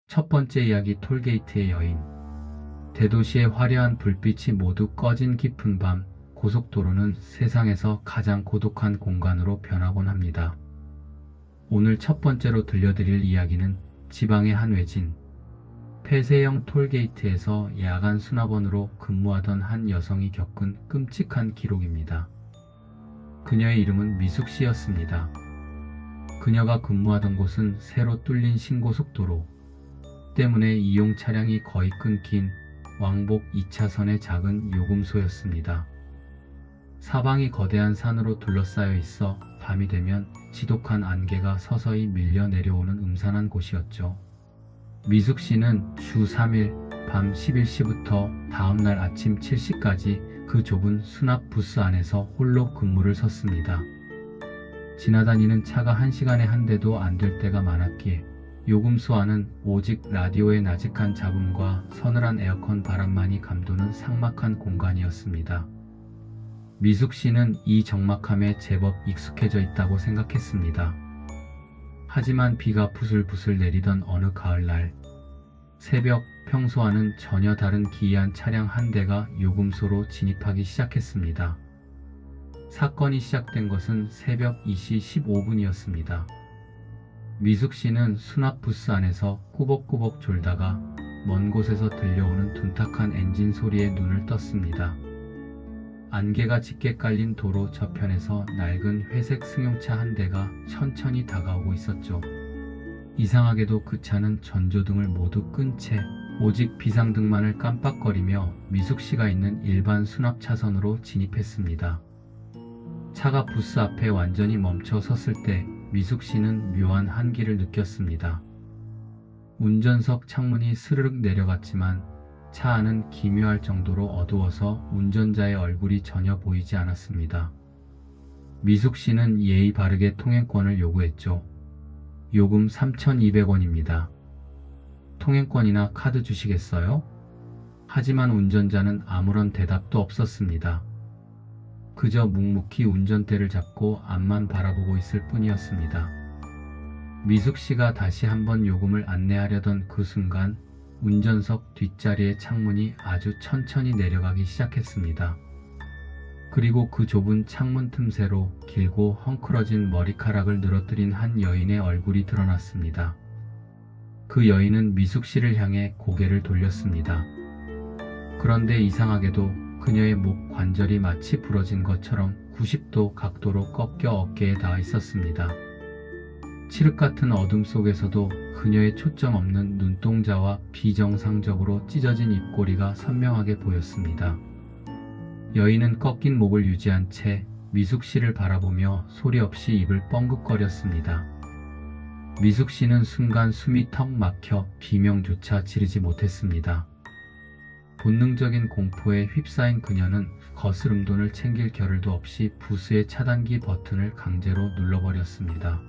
첫 번째 이야기 톨게이트의 여인. 대도시의 화려한 불빛이 모두 꺼진 깊은 밤, 고속도로는 세상에서 가장 고독한 공간으로 변하곤 합니다. 오늘 첫 번째로 들려드릴 이야기는 지방의 한 외진, 폐쇄형 톨게이트에서 야간 수납원으로 근무하던 한 여성이 겪은 끔찍한 기록입니다. 그녀의 이름은 미숙 씨였습니다. 그녀가 근무하던 곳은 새로 뚫린 신고속도로 때문에 이용 차량이 거의 끊긴 왕복 2차선의 작은 요금소였습니다. 사방이 거대한 산으로 둘러싸여 있어 밤이 되면 지독한 안개가 서서히 밀려 내려오는 음산한 곳이었죠. 미숙 씨는 주 3일 밤 11시부터 다음날 아침 7시까지 그 좁은 수납 부스 안에서 홀로 근무를 섰습니다. 지나다니는 차가 1시간에 한 대도 안 될 때가 많았기에 요금소 안은 오직 라디오의 나직한 잡음과 서늘한 에어컨 바람만이 감도는 삭막한 공간이었습니다. 미숙 씨는 이 적막함에 제법 익숙해져 있다고 생각했습니다. 하지만 비가 부슬부슬 내리던 어느 가을날, 새벽 평소와는 전혀 다른 기이한 차량 한 대가 요금소로 진입하기 시작했습니다. 사건이 시작된 것은 새벽 2시 15분이었습니다. 미숙 씨는 수납 부스 안에서 꾸벅꾸벅 졸다가 먼 곳에서 들려오는 둔탁한 엔진 소리에 눈을 떴습니다. 안개가 짙게 깔린 도로 저편에서 낡은 회색 승용차 한 대가 천천히 다가오고 있었죠. 이상하게도 그 차는 전조등을 모두 끈 채 오직 비상등만을 깜빡거리며 미숙 씨가 있는 일반 수납 차선으로 진입했습니다. 차가 부스 앞에 완전히 멈춰 섰을 때 미숙 씨는 묘한 한기를 느꼈습니다. 운전석 창문이 스르륵 내려갔지만 차 안은 기묘할 정도로 어두워서 운전자의 얼굴이 전혀 보이지 않았습니다. 미숙 씨는 예의 바르게 통행권을 요구했죠. 요금 3,200원입니다. 통행권이나 카드 주시겠어요? 하지만 운전자는 아무런 대답도 없었습니다. 그저 묵묵히 운전대를 잡고 앞만 바라보고 있을 뿐이었습니다. 미숙 씨가 다시 한번 요금을 안내하려던 그 순간 운전석 뒷자리의 창문이 아주 천천히 내려가기 시작했습니다. 그리고 그 좁은 창문 틈새로 길고 헝클어진 머리카락을 늘어뜨린 한 여인의 얼굴이 드러났습니다. 그 여인은 미숙 씨를 향해 고개를 돌렸습니다. 그런데 이상하게도 그녀의 목 관절이 마치 부러진 것처럼 90도 각도로 꺾여 어깨에 닿아 있었습니다. 칠흑 같은 어둠 속에서도 그녀의 초점 없는 눈동자와 비정상적으로 찢어진 입꼬리가 선명하게 보였습니다. 여인은 꺾인 목을 유지한 채 미숙 씨를 바라보며 소리 없이 입을 뻥긋거렸습니다. 미숙 씨는 순간 숨이 턱 막혀 비명조차 지르지 못했습니다. 본능적인 공포에 휩싸인 그녀는 거스름돈을 챙길 겨를도 없이 부스의 차단기 버튼을 강제로 눌러버렸습니다.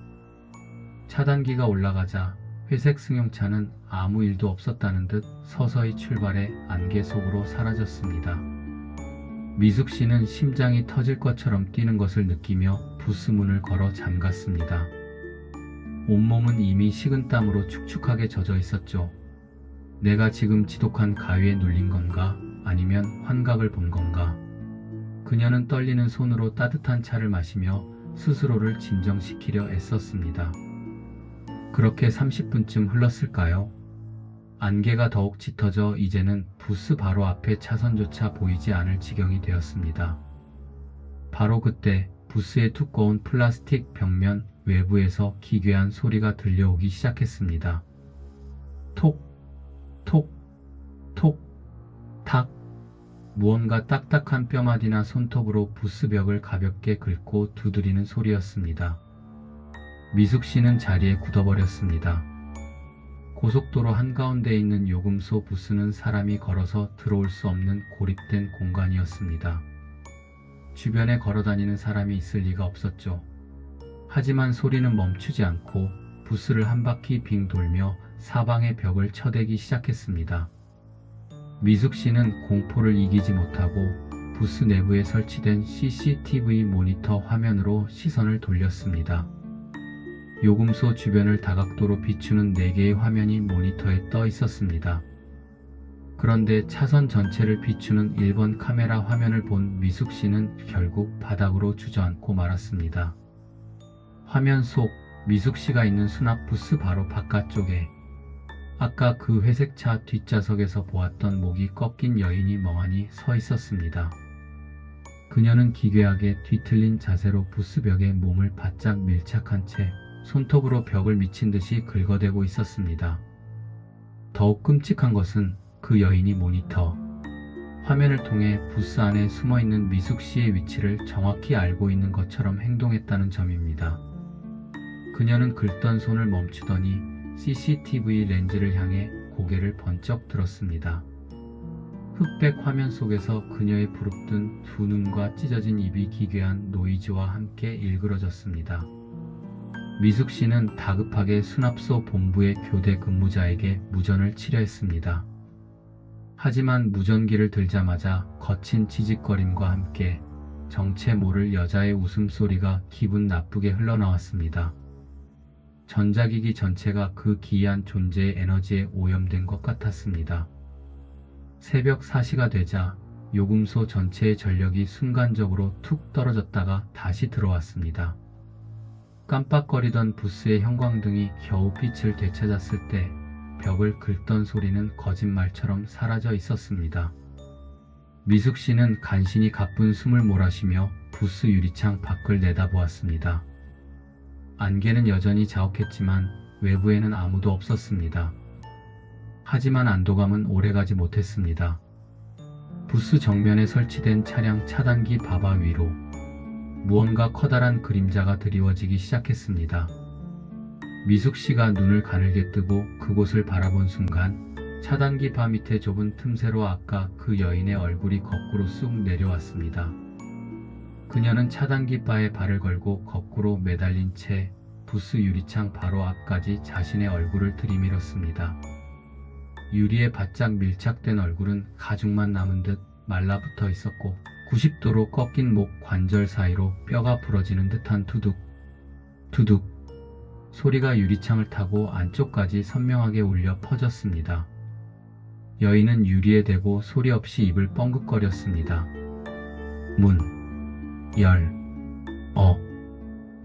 차단기가 올라가자 회색 승용차는 아무 일도 없었다는 듯 서서히 출발해 안개 속으로 사라졌습니다. 미숙 씨는 심장이 터질 것처럼 뛰는 것을 느끼며 부스 문을 걸어 잠갔습니다. 온몸은 이미 식은땀으로 축축하게 젖어 있었죠. 내가 지금 지독한 가위에 눌린 건가? 아니면 환각을 본 건가? 그녀는 떨리는 손으로 따뜻한 차를 마시며 스스로를 진정시키려 애썼습니다. 그렇게 30분쯤 흘렀을까요? 안개가 더욱 짙어져 이제는 부스 바로 앞에 차선조차 보이지 않을 지경이 되었습니다. 바로 그때 부스의 두꺼운 플라스틱 벽면 외부에서 기괴한 소리가 들려오기 시작했습니다. 톡! 톡, 톡, 탁. 무언가 딱딱한 뼈마디나 손톱으로 부스벽을 가볍게 긁고 두드리는 소리였습니다. 미숙 씨는 자리에 굳어버렸습니다. 고속도로 한가운데에 있는 요금소 부스는 사람이 걸어서 들어올 수 없는 고립된 공간이었습니다. 주변에 걸어다니는 사람이 있을 리가 없었죠. 하지만 소리는 멈추지 않고 부스를 한 바퀴 빙 돌며 사방의 벽을 쳐대기 시작했습니다. 미숙 씨는 공포를 이기지 못하고 부스 내부에 설치된 CCTV 모니터 화면으로 시선을 돌렸습니다. 요금소 주변을 다각도로 비추는 4개의 화면이 모니터에 떠 있었습니다. 그런데 차선 전체를 비추는 1번 카메라 화면을 본 미숙 씨는 결국 바닥으로 주저앉고 말았습니다. 화면 속 미숙 씨가 있는 수납 부스 바로 바깥쪽에 아까 그 회색 차 뒷좌석에서 보았던 목이 꺾인 여인이 멍하니 서 있었습니다. 그녀는 기괴하게 뒤틀린 자세로 부스벽에 몸을 바짝 밀착한 채 손톱으로 벽을 미친 듯이 긁어대고 있었습니다. 더욱 끔찍한 것은 그 여인이 모니터 화면을 통해 부스 안에 숨어있는 미숙 씨의 위치를 정확히 알고 있는 것처럼 행동했다는 점입니다. 그녀는 긁던 손을 멈추더니 CCTV 렌즈를 향해 고개를 번쩍 들었습니다. 흑백 화면 속에서 그녀의 부릅뜬 두 눈과 찢어진 입이 기괴한 노이즈와 함께 일그러졌습니다. 미숙 씨는 다급하게 수납소 본부의 교대 근무자에게 무전을 치려 했습니다. 하지만 무전기를 들자마자 거친 지직거림과 함께 정체 모를 여자의 웃음소리가 기분 나쁘게 흘러나왔습니다. 전자기기 전체가 그 기이한 존재의 에너지에 오염된 것 같았습니다. 새벽 4시가 되자 요금소 전체의 전력이 순간적으로 툭 떨어졌다가 다시 들어왔습니다. 깜빡거리던 부스의 형광등이 겨우 빛을 되찾았을 때 벽을 긁던 소리는 거짓말처럼 사라져 있었습니다. 미숙 씨는 간신히 가쁜 숨을 몰아쉬며 부스 유리창 밖을 내다보았습니다. 안개는 여전히 자욱했지만 외부에는 아무도 없었습니다. 하지만 안도감은 오래가지 못했습니다. 부스 정면에 설치된 차량 차단기 바바 위로 무언가 커다란 그림자가 드리워지기 시작했습니다. 미숙 씨가 눈을 가늘게 뜨고 그곳을 바라본 순간 차단기 바 밑에 좁은 틈새로 아까 그 여인의 얼굴이 거꾸로 쑥 내려왔습니다. 그녀는 차단기 바에 발을 걸고 거꾸로 매달린 채 부스 유리창 바로 앞까지 자신의 얼굴을 들이밀었습니다. 유리에 바짝 밀착된 얼굴은 가죽만 남은 듯 말라붙어 있었고 90도로 꺾인 목 관절 사이로 뼈가 부러지는 듯한 투둑, 투둑 소리가 유리창을 타고 안쪽까지 선명하게 울려 퍼졌습니다. 여인은 유리에 대고 소리 없이 입을 뻥긋거렸습니다. 문, 열,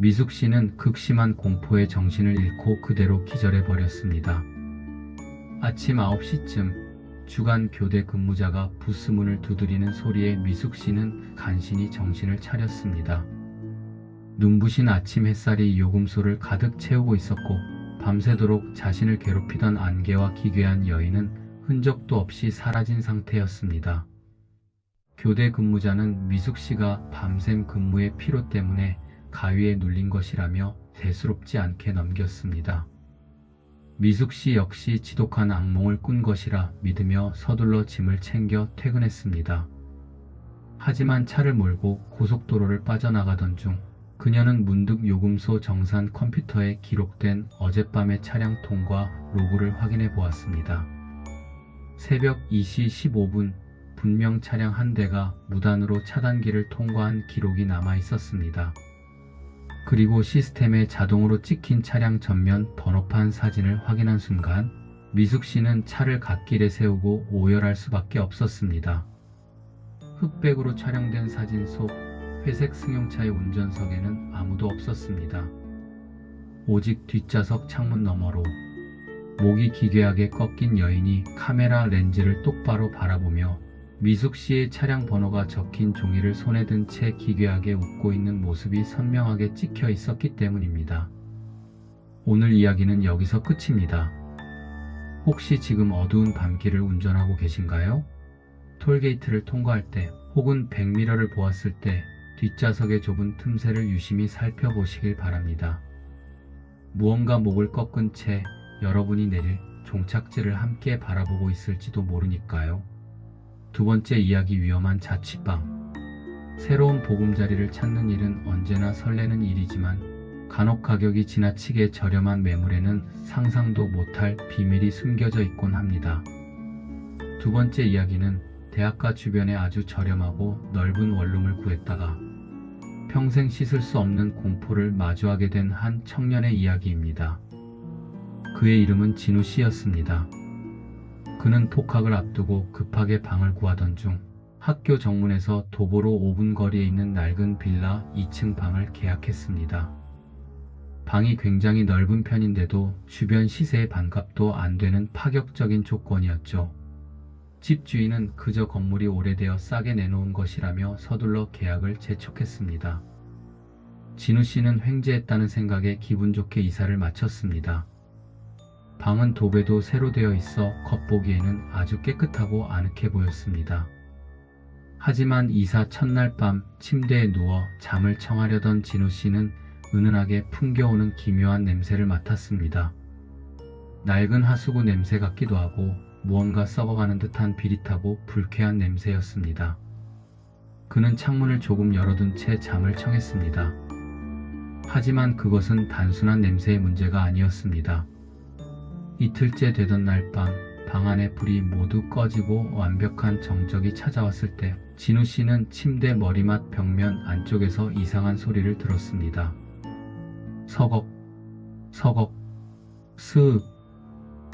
미숙 씨는 극심한 공포에 정신을 잃고 그대로 기절해버렸습니다. 아침 9시쯤 주간 교대 근무자가 부스 문을 두드리는 소리에 미숙 씨는 간신히 정신을 차렸습니다. 눈부신 아침 햇살이 요금소를 가득 채우고 있었고 밤새도록 자신을 괴롭히던 안개와 기괴한 여인은 흔적도 없이 사라진 상태였습니다. 교대 근무자는 미숙 씨가 밤샘 근무의 피로 때문에 가위에 눌린 것이라며 대수롭지 않게 넘겼습니다. 미숙 씨 역시 지독한 악몽을 꾼 것이라 믿으며 서둘러 짐을 챙겨 퇴근했습니다. 하지만 차를 몰고 고속도로를 빠져나가던 중 그녀는 문득 요금소 정산 컴퓨터에 기록된 어젯밤의 차량 통과 로그를 확인해 보았습니다. 새벽 2시 15분 분명 차량 한 대가 무단으로 차단기를 통과한 기록이 남아 있었습니다. 그리고 시스템에 자동으로 찍힌 차량 전면 번호판 사진을 확인한 순간 미숙 씨는 차를 갓길에 세우고 오열할 수밖에 없었습니다. 흑백으로 촬영된 사진 속 회색 승용차의 운전석에는 아무도 없었습니다. 오직 뒷좌석 창문 너머로 목이 기괴하게 꺾인 여인이 카메라 렌즈를 똑바로 바라보며 미숙 씨의 차량 번호가 적힌 종이를 손에 든 채 기괴하게 웃고 있는 모습이 선명하게 찍혀 있었기 때문입니다. 오늘 이야기는 여기서 끝입니다. 혹시 지금 어두운 밤길을 운전하고 계신가요? 톨게이트를 통과할 때 혹은 백미러를 보았을 때 뒷좌석의 좁은 틈새를 유심히 살펴보시길 바랍니다. 무언가 목을 꺾은 채 여러분이 내릴 종착지를 함께 바라보고 있을지도 모르니까요. 두 번째 이야기, 위험한 자취방. 새로운 보금자리를 찾는 일은 언제나 설레는 일이지만 간혹 가격이 지나치게 저렴한 매물에는 상상도 못할 비밀이 숨겨져 있곤 합니다. 두 번째 이야기는 대학가 주변에 아주 저렴하고 넓은 원룸을 구했다가 평생 씻을 수 없는 공포를 마주하게 된 한 청년의 이야기입니다. 그의 이름은 진우 씨였습니다. 그는 독학을 앞두고 급하게 방을 구하던 중 학교 정문에서 도보로 5분 거리에 있는 낡은 빌라 2층 방을 계약했습니다. 방이 굉장히 넓은 편인데도 주변 시세의 반값도 안 되는 파격적인 조건이었죠. 집주인은 그저 건물이 오래되어 싸게 내놓은 것이라며 서둘러 계약을 재촉했습니다. 진우 씨는 횡재했다는 생각에 기분 좋게 이사를 마쳤습니다. 방은 도배도 새로 되어 있어 겉보기에는 아주 깨끗하고 아늑해 보였습니다. 하지만 이사 첫날 밤 침대에 누워 잠을 청하려던 진우 씨는 은은하게 풍겨오는 기묘한 냄새를 맡았습니다. 낡은 하수구 냄새 같기도 하고 무언가 썩어가는 듯한 비릿하고 불쾌한 냄새였습니다. 그는 창문을 조금 열어둔 채 잠을 청했습니다. 하지만 그것은 단순한 냄새의 문제가 아니었습니다. 이틀째 되던 날 밤, 방 안의 불이 모두 꺼지고 완벽한 정적이 찾아왔을 때 진우 씨는 침대 머리맡 벽면 안쪽에서 이상한 소리를 들었습니다. 서걱, 서걱, 스윽.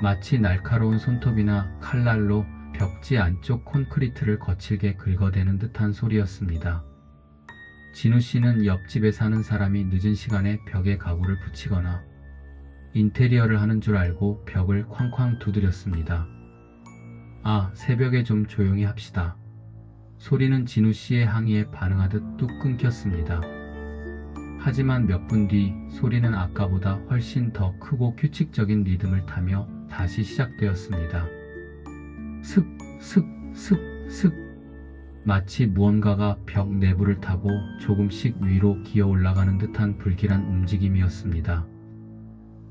마치 날카로운 손톱이나 칼날로 벽지 안쪽 콘크리트를 거칠게 긁어대는 듯한 소리였습니다. 진우 씨는 옆집에 사는 사람이 늦은 시간에 벽에 가구를 붙이거나 인테리어를 하는 줄 알고 벽을 쾅쾅 두드렸습니다. 아, 새벽에 좀 조용히 합시다. 소리는 진우 씨의 항의에 반응하듯 뚝 끊겼습니다. 하지만 몇 분 뒤 소리는 아까보다 훨씬 더 크고 규칙적인 리듬을 타며 다시 시작되었습니다. 슥, 슥, 슥, 슥. 마치 무언가가 벽 내부를 타고 조금씩 위로 기어 올라가는 듯한 불길한 움직임이었습니다.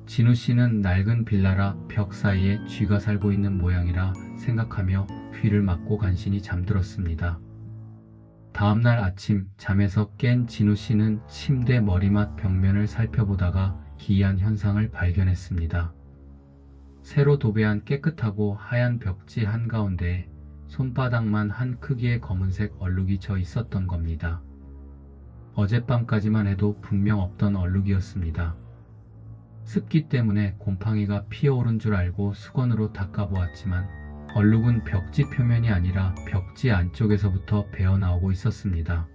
진우 씨는 낡은 빌라라 벽 사이에 쥐가 살고 있는 모양이라 생각하며 귀를 막고 간신히 잠들었습니다. 다음날 아침 잠에서 깬 진우 씨는 침대 머리맡 벽면을 살펴보다가 기이한 현상을 발견했습니다. 새로 도배한 깨끗하고 하얀 벽지 한가운데에 손바닥만 한 크기의 검은색 얼룩이 져 있었던 겁니다. 어젯밤까지만 해도 분명 없던 얼룩이었습니다. 습기 때문에 곰팡이가 피어오른 줄 알고 수건으로 닦아보았지만 얼룩은 벽지 표면이 아니라 벽지 안쪽에서부터 배어나오고 있었습니다.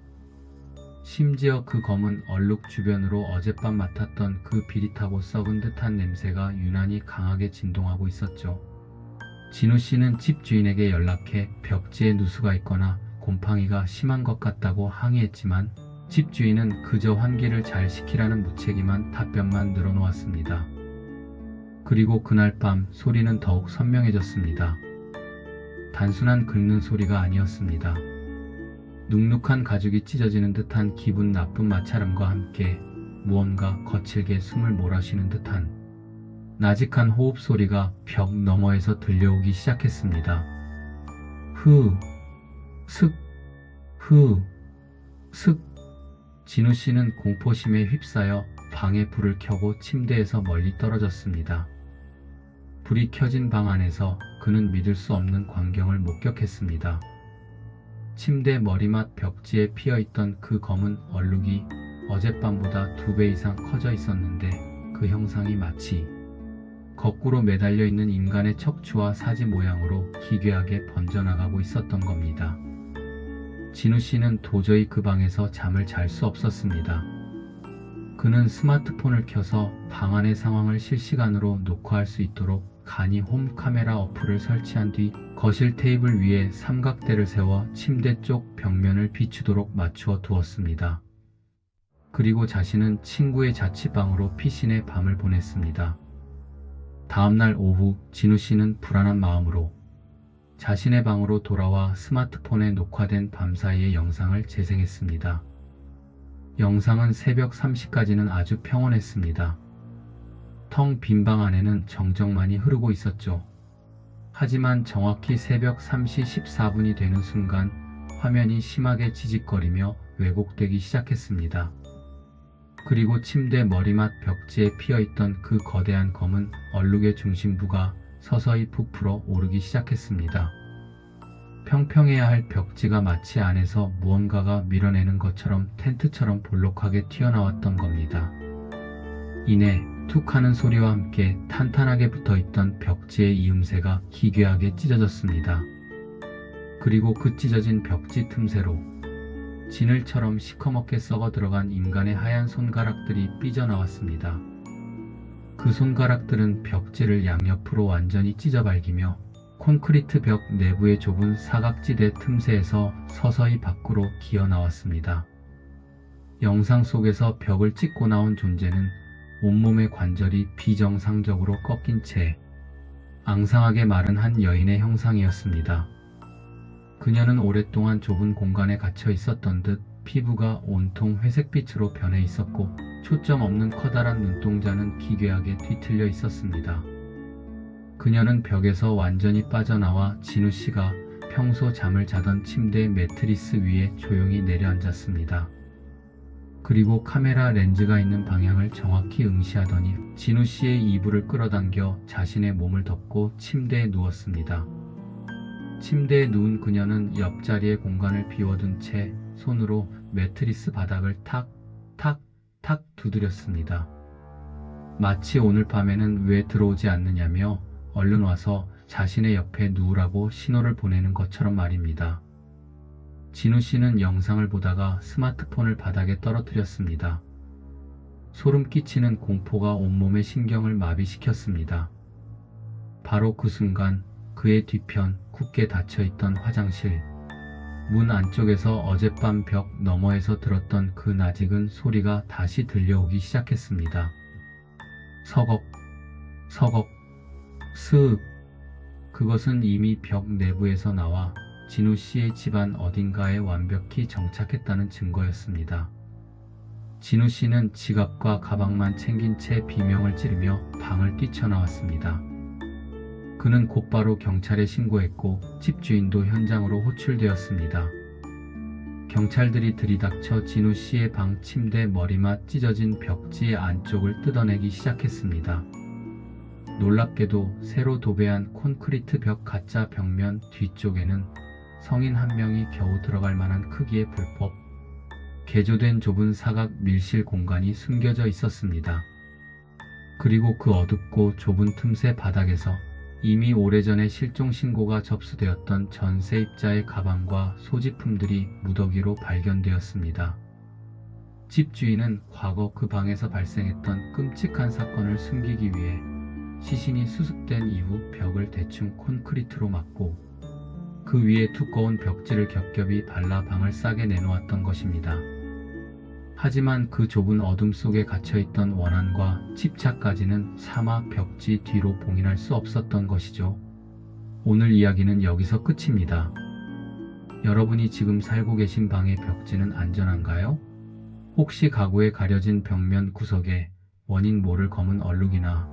심지어 그 검은 얼룩 주변으로 어젯밤 맡았던 그 비릿하고 썩은 듯한 냄새가 유난히 강하게 진동하고 있었죠. 진우 씨는 집주인에게 연락해 벽지에 누수가 있거나 곰팡이가 심한 것 같다고 항의했지만 집주인은 그저 환기를 잘 시키라는 무책임한 답변만 늘어놓았습니다. 그리고 그날 밤 소리는 더욱 선명해졌습니다. 단순한 긁는 소리가 아니었습니다. 눅눅한 가죽이 찢어지는 듯한 기분 나쁜 마찰음과 함께 무언가 거칠게 숨을 몰아쉬는 듯한 나직한 호흡 소리가 벽 너머에서 들려오기 시작했습니다. 흐, 슥, 흐, 슥. 진우 씨는 공포심에 휩싸여 방에 불을 켜고 침대에서 멀리 떨어졌습니다. 불이 켜진 방 안에서 그는 믿을 수 없는 광경을 목격했습니다. 침대 머리맡 벽지에 피어있던 그 검은 얼룩이 어젯밤보다 2배 이상 커져 있었는데 그 형상이 마치 거꾸로 매달려 있는 인간의 척추와 사지 모양으로 기괴하게 번져나가고 있었던 겁니다. 진우 씨는 도저히 그 방에서 잠을 잘 수 없었습니다. 그는 스마트폰을 켜서 방 안의 상황을 실시간으로 녹화할 수 있도록 간이 홈 카메라 어플을 설치한 뒤 거실 테이블 위에 삼각대를 세워 침대 쪽 벽면을 비추도록 맞추어 두었습니다. 그리고 자신은 친구의 자취방으로 피신해 밤을 보냈습니다. 다음날 오후 진우 씨는 불안한 마음으로 자신의 방으로 돌아와 스마트폰에 녹화된 밤사이의 영상을 재생했습니다. 영상은 새벽 3시까지는 아주 평온했습니다. 텅 빈 방 안에는 정적만이 흐르고 있었죠. 하지만 정확히 새벽 3시 14분이 되는 순간 화면이 심하게 지직거리며 왜곡되기 시작했습니다. 그리고 침대 머리맡 벽지에 피어있던 그 거대한 검은 얼룩의 중심부가 서서히 부풀어 오르기 시작했습니다. 평평해야 할 벽지가 마치 안에서 무언가가 밀어내는 것처럼 텐트처럼 볼록하게 튀어나왔던 겁니다. 이내 툭 하는 소리와 함께 탄탄하게 붙어있던 벽지의 이음새가 기괴하게 찢어졌습니다. 그리고 그 찢어진 벽지 틈새로 진을처럼 시커멓게 썩어 들어간 인간의 하얀 손가락들이 삐져나왔습니다. 그 손가락들은 벽지를 양옆으로 완전히 찢어발기며 콘크리트 벽 내부의 좁은 사각지대 틈새에서 서서히 밖으로 기어 나왔습니다. 영상 속에서 벽을 찢고 나온 존재는 온몸의 관절이 비정상적으로 꺾인 채 앙상하게 마른 한 여인의 형상이었습니다. 그녀는 오랫동안 좁은 공간에 갇혀 있었던 듯 피부가 온통 회색빛으로 변해 있었고 초점 없는 커다란 눈동자는 기괴하게 뒤틀려 있었습니다. 그녀는 벽에서 완전히 빠져나와 진우 씨가 평소 잠을 자던 침대 매트리스 위에 조용히 내려앉았습니다. 그리고 카메라 렌즈가 있는 방향을 정확히 응시하더니 진우 씨의 이불을 끌어당겨 자신의 몸을 덮고 침대에 누웠습니다. 침대에 누운 그녀는 옆자리의 공간을 비워둔 채 손으로 매트리스 바닥을 탁, 탁, 탁 두드렸습니다. 마치 오늘 밤에는 왜 들어오지 않느냐며 얼른 와서 자신의 옆에 누우라고 신호를 보내는 것처럼 말입니다. 진우 씨는 영상을 보다가 스마트폰을 바닥에 떨어뜨렸습니다. 소름 끼치는 공포가 온몸의 신경을 마비시켰습니다. 바로 그 순간 그의 뒤편 굳게 닫혀있던 화장실 문 안쪽에서 어젯밤 벽 너머에서 들었던 그 낯익은 소리가 다시 들려오기 시작했습니다. 서걱, 서걱, 스윽. 그것은 이미 벽 내부에서 나와 진우 씨의 집안 어딘가에 완벽히 정착했다는 증거였습니다. 진우 씨는 지갑과 가방만 챙긴 채 비명을 지르며 방을 뛰쳐나왔습니다. 그는 곧바로 경찰에 신고했고 집주인도 현장으로 호출되었습니다. 경찰들이 들이닥쳐 진우 씨의 방 침대 머리맡 찢어진 벽지 안쪽을 뜯어내기 시작했습니다. 놀랍게도 새로 도배한 콘크리트 벽 가짜 벽면 뒤쪽에는 성인 한 명이 겨우 들어갈 만한 크기의 불법 개조된 좁은 사각 밀실 공간이 숨겨져 있었습니다. 그리고 그 어둡고 좁은 틈새 바닥에서 이미 오래전에 실종 신고가 접수되었던 전세입자의 가방과 소지품들이 무더기로 발견되었습니다. 집주인은 과거 그 방에서 발생했던 끔찍한 사건을 숨기기 위해 시신이 수습된 이후 벽을 대충 콘크리트로 막고 그 위에 두꺼운 벽지를 겹겹이 발라 방을 싸게 내놓았던 것입니다. 하지만 그 좁은 어둠 속에 갇혀있던 원한과 집착까지는 차마 벽지 뒤로 봉인할 수 없었던 것이죠. 오늘 이야기는 여기서 끝입니다. 여러분이 지금 살고 계신 방의 벽지는 안전한가요? 혹시 가구에 가려진 벽면 구석에 원인 모를 검은 얼룩이나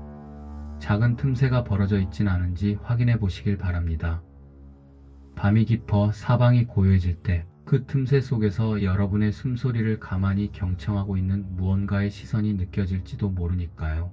작은 틈새가 벌어져 있진 않은지 확인해 보시길 바랍니다. 밤이 깊어 사방이 고요해질 때 그 틈새 속에서 여러분의 숨소리를 가만히 경청하고 있는 무언가의 시선이 느껴질지도 모르니까요.